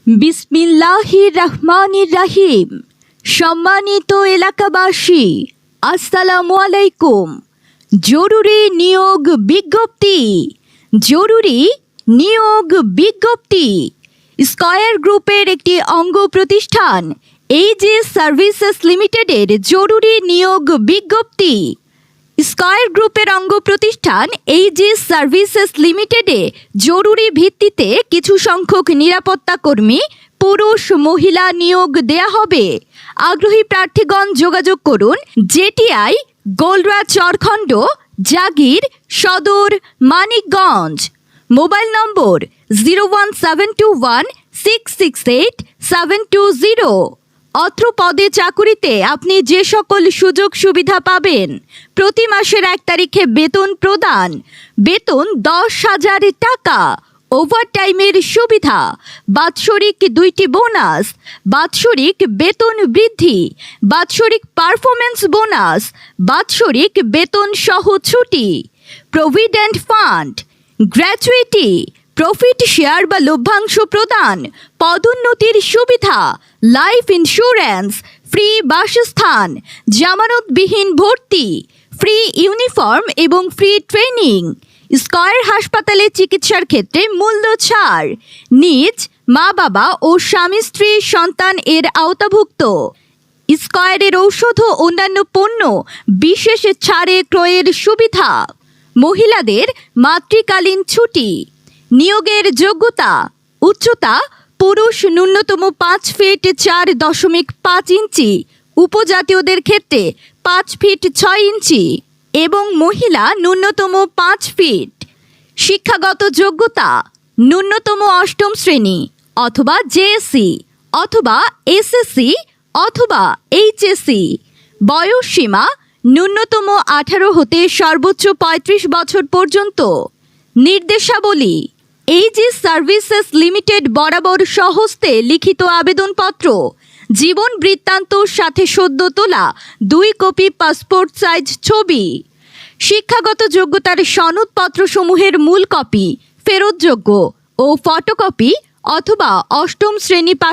বিসমিল্লাহির রহমানির রহিম। সম্মানিত এলাকাবাসী, আসসালামু আলাইকুম। জরুরি নিয়োগ বিজ্ঞপ্তি, জরুরি নিয়োগ বিজ্ঞপ্তি। স্কয়ার গ্রুপের একটি অঙ্গ প্রতিষ্ঠান এইজেস সার্ভিসেস লিমিটেডের জরুরি নিয়োগ বিজ্ঞপ্তি। স্কয়ার গ্রুপের অঙ্গ প্রতিষ্ঠান এইজেস সার্ভিসেস লিমিটেডে জরুরি ভিত্তিতে কিছু সংখ্যক নিরাপত্তা কর্মী পুরুষ মহিলা নিয়োগ দেয়া হবে। আগ্রহী প্রার্থীগণ যোগাযোগ করুন জেটিআই, গোলরা চরখণ্ড, জাগির, সদর, মানিকগঞ্জ। মোবাইল নম্বর 01721668720। অত্র পদে চাকুরিতে আপনি যে সকল সুযোগ সুবিধা পাবেন: প্রতি মাসের 1 তারিখে বেতন প্রদান, বেতন 10,000 টাকা, ওভারটাইমের সুবিধা, বাৎসরিক 2টি বোনাস, বাৎসরিক বেতন বৃদ্ধি, বাৎসরিক পারফরমেন্স বোনাস, বাৎসরিক বেতন সহ ছুটি, provident fund, gratuity, profit share বা লভ্যাংশ প্রদান, পদোন্নতির সুবিধা, লাইফ ইন্স্যুরেন্স, ফ্রি বাসস্থান, জামানতবিহীন ভর্তি, ফ্রি ইউনিফর্ম এবং ফ্রি ট্রেনিং। স্কয়ার হাসপাতালে চিকিৎসার ক্ষেত্রে মূল্য ছাড়, নিজ, মা বাবা ও স্বামী স্ত্রী সন্তান এর আওতাভুক্ত। স্কয়ারের ঔষধ ও অন্যান্য পণ্য বিশেষ ছাড়ে ক্রয়ের সুবিধা। মহিলাদের মাতৃকালীন ছুটি। নিয়োগের যোগ্যতা: উচ্চতা পুরুষ ন্যূনতম 5 ফিট 4.5 ইঞ্চি, উপজাতীয়দের ক্ষেত্রে 5 ফিট 6 ইঞ্চি এবং মহিলা ন্যূনতম 5 ফিট। শিক্ষাগত যোগ্যতা: ন্যূনতম 8ম শ্রেণী অথবা জেএসসি অথবা এসএসসি অথবা এইচএসসি। বয়স সীমা: ন্যূনতম 18 হতে সর্বোচ্চ 35 বছর পর্যন্ত। নির্দেশাবলী: এইজেস সার্ভিসেস লিমিটেড বরাবর স্বহস্তে লিখিত আবেদনপত্র, জীবন বৃত্তান্তর সাথে সদ্য তোলা 2 কপি পাসপোর্ট সাইজ ছবি, শিক্ষাগত যোগ্যতার সনদপত্রসমূহের মূল কপি ফেরতযোগ্য ও ফটোকপি অথবা 8ম শ্রেণী পাশ